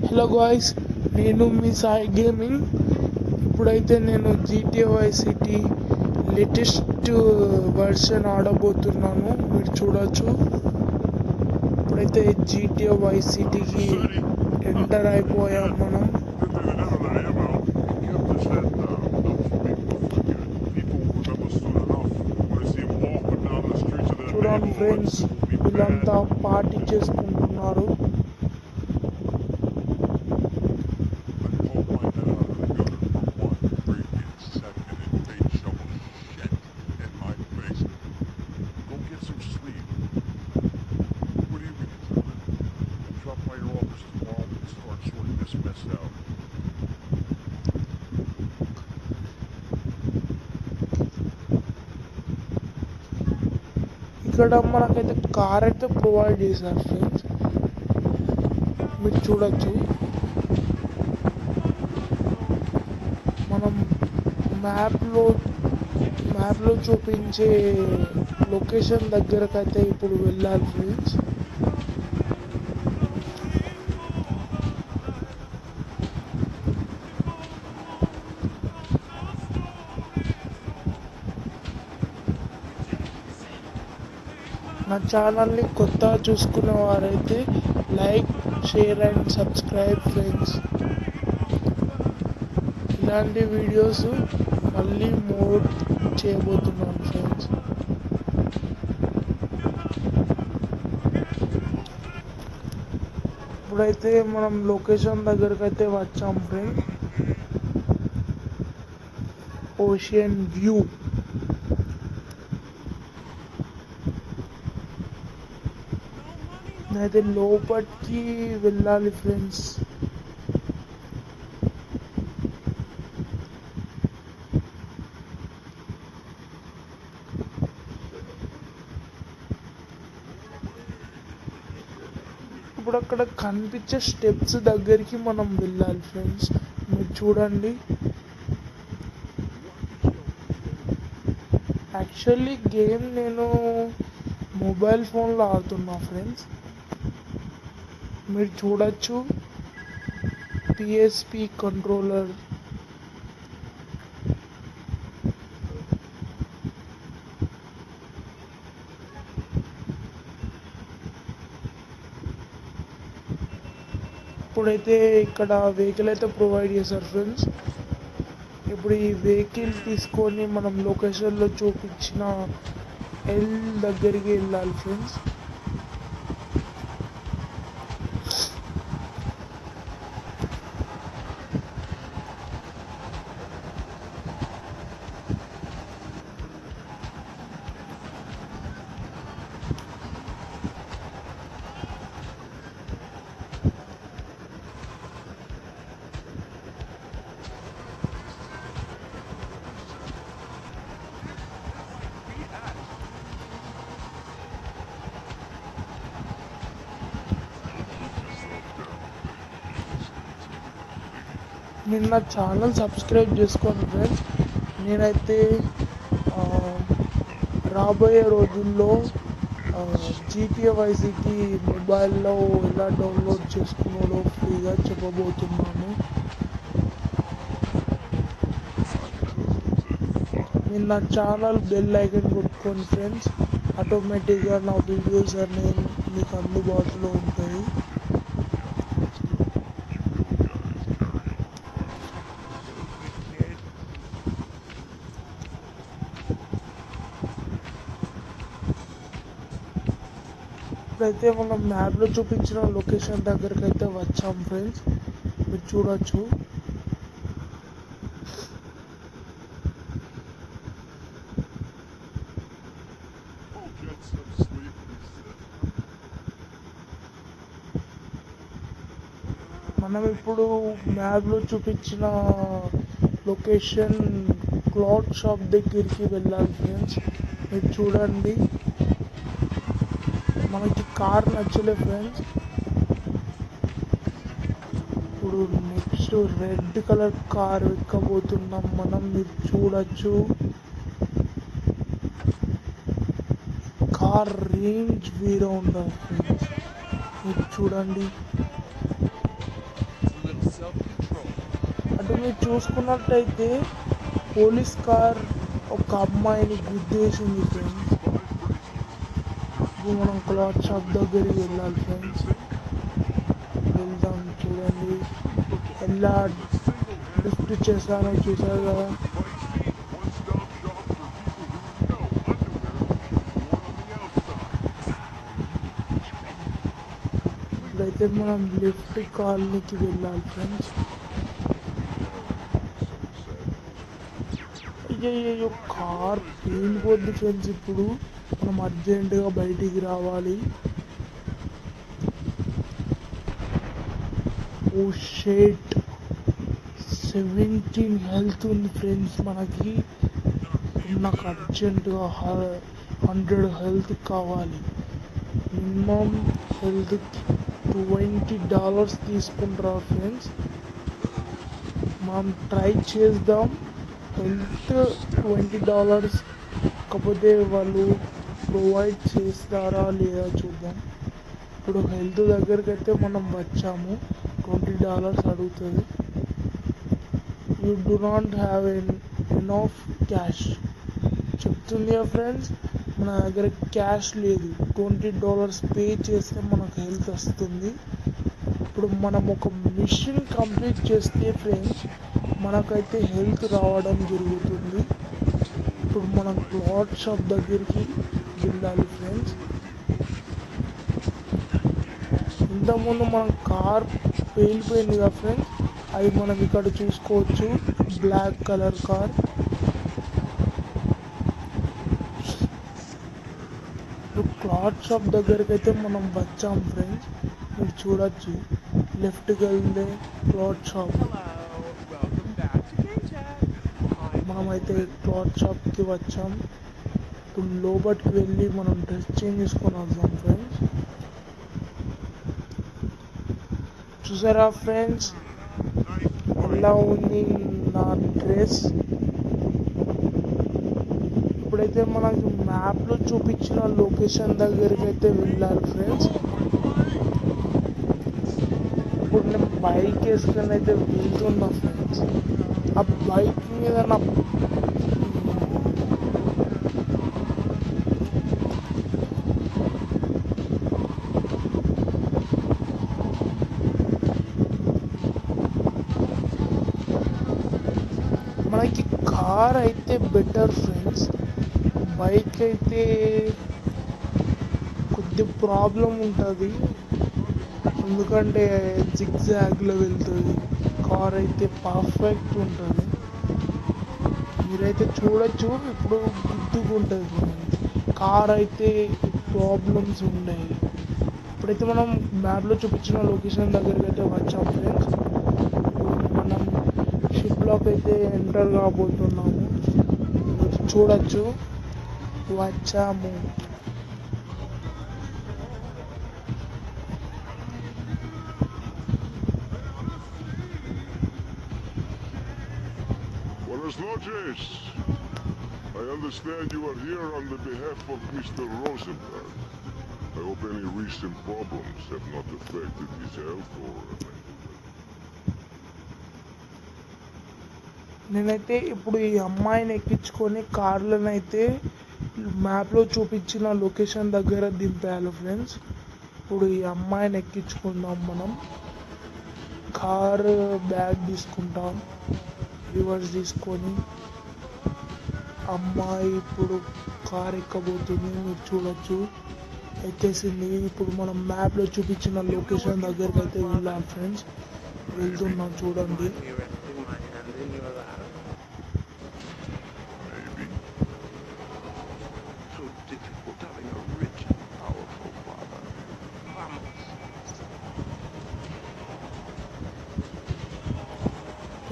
Hello guys, నేను మీ Sai gaming. ఇప్పుడైతే నేను GTA Vice City latest version ఆడబోతున్నాను. మీరు చూడొచ్చు. ఇప్పుడైతే GTA Vice Cityకి ఎంటర్ అయిపోయాం మనం. చూడండి ఫ్రెండ్స్, వీళ్ళంతా పార్టీ చేసుకుంటున్నారు. ఇక్కడ మనకైతే కార్ అయితే ప్రొవైడ్ చేశారు ఫ్రెండ్స్, మీరు చూడొచ్చు. మనం మ్యాప్లో చూపించే లొకేషన్ దగ్గరకు అయితే ఇప్పుడు వెళ్ళాలి ఫ్రెండ్స్. నా ఛానల్ని కొత్తగా చూసుకున్న వారైతే like, share and subscribe friends. ఇలాంటి వీడియోస్ మళ్ళీ మోర్ చేయబోతున్నాను ఫ్రెండ్స్. ఇప్పుడైతే మనం లొకేషన్ దగ్గరకు అయితే వచ్చాం ఫ్రెండ్స్. Ocean view. అయితే లోపలికి వెళ్ళాలి ఫ్రెండ్స్. ఇప్పుడు అక్కడ కనిపించే స్టెప్స్ దగ్గరికి మనం వెళ్ళాలి ఫ్రెండ్స్. మీరు చూడండి. యాక్చువల్లీ గేమ్ నేను మొబైల్ ఫోన్లో ఆడుతున్నా ఫ్రెండ్స్. మీరు చూడొచ్చు, PSP కంట్రోలర్. ఇప్పుడైతే ఇక్కడ వెహికల్ అయితే ప్రొవైడ్ చేశారు ఫ్రెండ్స్. ఇప్పుడు ఈ వెహికల్ తీసుకొని మనం లొకేషన్లో చూపించిన ఎల్ దగ్గరికి వెళ్ళాలి ఫ్రెండ్స్. నిన్న ఛానల్ సబ్స్క్రైబ్ చేసుకోండి ఫ్రెండ్స్. నేనైతే రాబోయే రోజుల్లో GTA Vice City మొబైల్లో ఎలా డౌన్లోడ్ చేసుకున్నాడో ఫ్రీగా చెప్పబోతున్నాను. మీరు నా ఛానల్ బెల్ ఐకాన్ కొట్టుకోండి ఫ్రెండ్స్. ఆటోమేటిక్గా నా వీడియోస్ అనేవి మీకు అందుబాటులో ఉంటాయి. ఇప్పుడైతే మనం మ్యాప్లో చూపించిన లొకేషన్ దగ్గరికి అయితే వచ్చాం ఫ్రెండ్స్. మీరు చూడొచ్చు. మనం ఇప్పుడు మ్యాప్లో చూపించిన లొకేషన్ క్లాత్ షాప్ దగ్గరికి వెళ్ళాలి ఫ్రెండ్స్. మీరు చూడండి. మనకి కార్ నచ్చలే ఫ్రెండ్స్. ఇప్పుడు నెక్స్ట్ రెడ్ కలర్ కార్ ఎక్కబోతున్నాం మనం. మీరు చూడొచ్చు. కార్ రేంజ్ వేరే ఉండాలి ఫ్రెండ్స్. మీరు చూడండి. ఇప్పుడు మీరు చూసుకున్నట్టయితే పోలీస్ కార్ ఒక అమ్మాయిని గుద్దేసింది ఫ్రెండ్స్. ఇప్పుడు మనం క్లాత్ షాప్ దగ్గరికి వెళ్ళాలి ఫ్రెండ్స్. వెళ్దాం, చూడండి ఎలా లిఫ్ట్ చేశానో చూసారు కదా. ఇప్పుడైతే మనం లిఫ్ట్ కాలనీకి వెళ్ళాలి ఫ్రెండ్స్. అయ్యో కార్ పేలిపోద్ది ఫ్రెండ్స్. ఇప్పుడు మనం అర్జెంటుగా బయటికి రావాలి. ఓ షేట్, 17 హెల్త్ ఉంది ఫ్రెండ్స్ మనకి. నాకు అర్జెంటుగా 100 హెల్త్ కావాలి. మినిమం హెల్త్ $20 తీసుకుంటారా ఫ్రెండ్స్. మనం ట్రై చేద్దాం. హెల్త్ $20 కాకపోతే వాళ్ళు ప్రొవైడ్ చేస్తారా లేదా చూద్దాం. ఇప్పుడు హెల్త్ దగ్గరికి అయితే మనం వచ్చాము. $20 అడుగుతుంది. You do not have enough cash చెప్తుంది ఫ్రెండ్స్. మన దగ్గర క్యాష్ లేదు. $20 పే చేస్తే మనకు హెల్త్ వస్తుంది. ఇప్పుడు మనం ఒక మిషన్ కంప్లీట్ చేస్తే ఫ్రెండ్స్ మనకైతే హెల్త్ రావడం జరుగుతుంది. ఇప్పుడు మనం క్లాత్ షాప్ దగ్గరికి వెళ్ళాలి ఫ్రెండ్స్. ఇంతకుముందు మన కార్ పేలిపోయింది కదా ఫ్రెండ్స్, అది మనం ఇక్కడ చూసుకోవచ్చు. Black colour car. ఇప్పుడు క్లాత్ షాప్ దగ్గరికి అయితే మనం వచ్చాం ఫ్రెండ్స్. మీరు చూడొచ్చు, లెఫ్ట్కి వెళ్తే క్లాత్ షాప్. మనమైతే క్లాత్ షాప్కి వచ్చాం. ఇప్పుడు లోపలికి వెళ్ళి మనం డ్రెస్ చేంజ్ చేసుకొని వద్దాం ఫ్రెండ్స్. చూసారా ఫ్రెండ్స్ ఎలా ఉంది నా డ్రెస్. ఇప్పుడైతే మనకి మ్యాప్లో చూపించిన లొకేషన్ దగ్గరికి అయితే వెళ్ళాలి ఫ్రెండ్స్. ఇప్పుడు నేను బైక్ వేసుకొని అయితే వెళ్తున్నా ఫ్రెండ్స్. ఆ బైక్ మీద నా మనకి కార్ అయితే బెటర్ ఫ్రెండ్స్. బైక్ అయితే కొద్ది ప్రాబ్లం ఉంటుంది, ఎందుకంటే జిగ్జాగ్లో వెళ్తుంది. కార్ అయితే పర్ఫెక్ట్ ఉంటుంది. మీరైతే చూడొచ్చు, ఇప్పుడు గుద్దుకుంటుంది ఫ్రెండ్స్. కార్ అయితే ప్రాబ్లమ్స్ ఉన్నాయి. ఇప్పుడైతే మనం మ్యాప్లో చూపించిన లొకేషన్ దగ్గరికి అయితే వచ్చాం ఫ్రెండ్స్. మనం షిప్లోకి అయితే ఎంటర్ కాబోతున్నాము. చూడొచ్చు, వచ్చాము. Buenas noches. I understand you are here on the behalf of Mr. Rosenberg. I hope any recent problems have not affected his health or mental health. నేనైతే ఇప్పుడు ఈ అమ్మాయిని ఎక్కించుకొని కార్లను అయితే మ్యాప్లో చూపించిన లొకేషన్ దగ్గర దింపేయాలి ఫ్రెండ్స్. ఇప్పుడు ఈ అమ్మాయిని ఎక్కించుకుందాం. మనం కార్ బ్యాగ్ తీసుకుంటాం, రివర్స్ తీసుకొని. అమ్మాయి ఇప్పుడు కార్ ఎక్కబోతుంది. మీరు చూడొచ్చు, ఎక్కేసింది. ఇప్పుడు మనం మ్యాప్లో చూపించిన లొకేషన్ దగ్గరికి అయితే వెళ్ళాలి ఫ్రెండ్స్. వెళ్తున్నాం, చూడండి.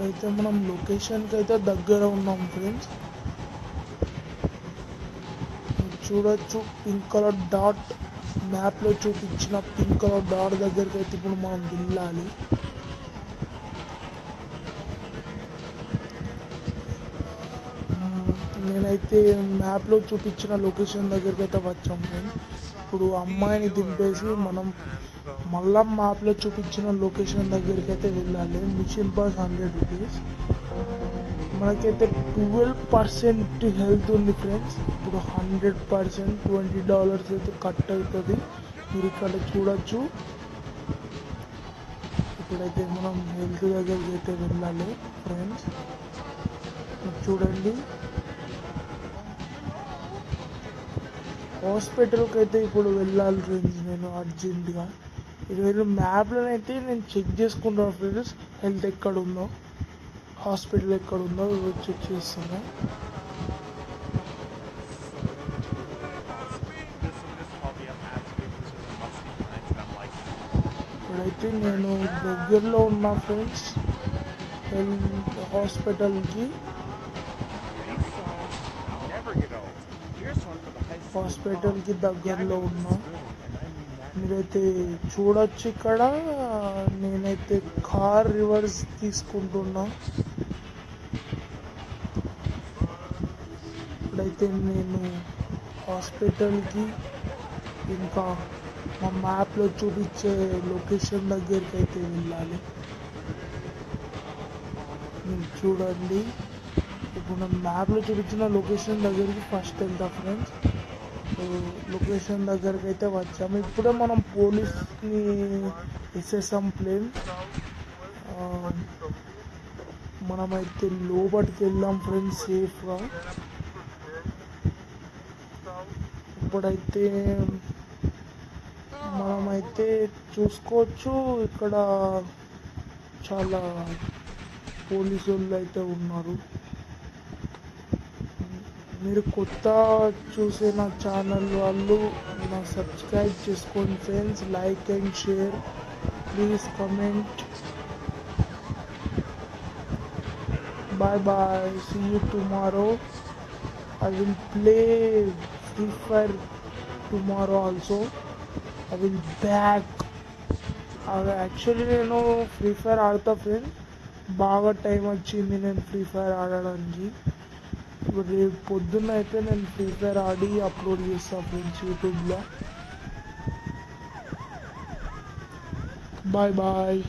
ఇప్పుడైతే మనం లొకేషన్కి అయితే దగ్గర ఉన్నాం ఫ్రెండ్స్. చూడొచ్చు, పింక్ కలర్ డాట్, మ్యాప్లో చూపించిన పింక్ కలర్ డాట్ దగ్గరికి అయితే ఇప్పుడు మనం వెళ్ళాలి. నేనైతే మ్యాప్లో చూపించిన లొకేషన్ దగ్గరికి అయితే వచ్చాం ఫ్రెండ్స్. ఇప్పుడు అమ్మాయిని దింపేసి మనం మళ్ళా మ్యాప్లో చూపించిన లొకేషన్ దగ్గరికి అయితే వెళ్ళాలి. Mission pass 100 rupees. మనకైతే 12% హెల్త్ ఉంది ఫ్రెండ్స్. ఇప్పుడు 100% $20 అయితే కట్ అవుతుంది. మీరు ఇక్కడ చూడొచ్చు. ఇప్పుడైతే మనం హెల్త్ దగ్గరికి అయితే వెళ్ళాలి ఫ్రెండ్స్. చూడండి, హాస్పిటల్కి అయితే ఇప్పుడు వెళ్ళాలి ఫ్రెండ్స్ నేను అర్జెంటుగా. ఈరోజు మ్యాప్లోనైతే నేను చెక్ చేసుకుంటాను ఫ్రెండ్స్, హెల్త్ ఎక్కడ ఉందో, హాస్పిటల్ ఎక్కడ ఉందో చెక్ చేస్తున్నా. ఇప్పుడైతే నేను దగ్గరలో ఉన్నా ఫ్రెండ్స్ హెల్త్ హాస్పిటల్కి. హాస్పిటల్కి దగ్గరలో ఉన్నా. మీరైతే చూడొచ్చు ఇక్కడ. నేనైతే కార్ రివర్స్ తీసుకుంటున్నా. ఇప్పుడైతే నేను హాస్పిటల్కి ఇంకా మా మ్యాప్లో చూపించే లొకేషన్ దగ్గరికి అయితే వెళ్ళాలి. మీరు చూడండి, ఇప్పుడు నా మ్యాప్లో చూపించిన లొకేషన్ దగ్గరికి ఫస్ట్ వెళ్తా ఫ్రెండ్స్. లొకేషన్ దగ్గరికి అయితే వచ్చాము. ఇప్పుడే మనం పోలీస్ని వేసేసాం ప్లేన్. మనమైతే లోపలికి వెళ్ళాం ఫ్రెండ్స్ సేఫ్గా. ఇప్పుడైతే మనమైతే చూసుకోవచ్చు, ఇక్కడ చాలా పోలీసు వాళ్ళు అయితే ఉన్నారు. మీరు కొత్త చూసే నా ఛానల్ వాళ్ళు నా సబ్స్క్రైబ్ చేసుకోండి friends. Like and share, please comment. Bye bye, see you tomorrow. I will play Free Fire tomorrow also. I will back. Actually నేను ఫ్రీ ఫైర్ ఆడతా ఫ్రెండ్స్. బాగా టైం వచ్చింది నేను ఫ్రీ ఫైర్ ఆడడానికి. ఇప్పుడు రేపు పొద్దున్న అయితే నేను ఫ్రీ ఫైర్ ఆడి అప్లోడ్ చేస్తాను ఫ్రెండ్స్ యూట్యూబ్లో. Bye bye.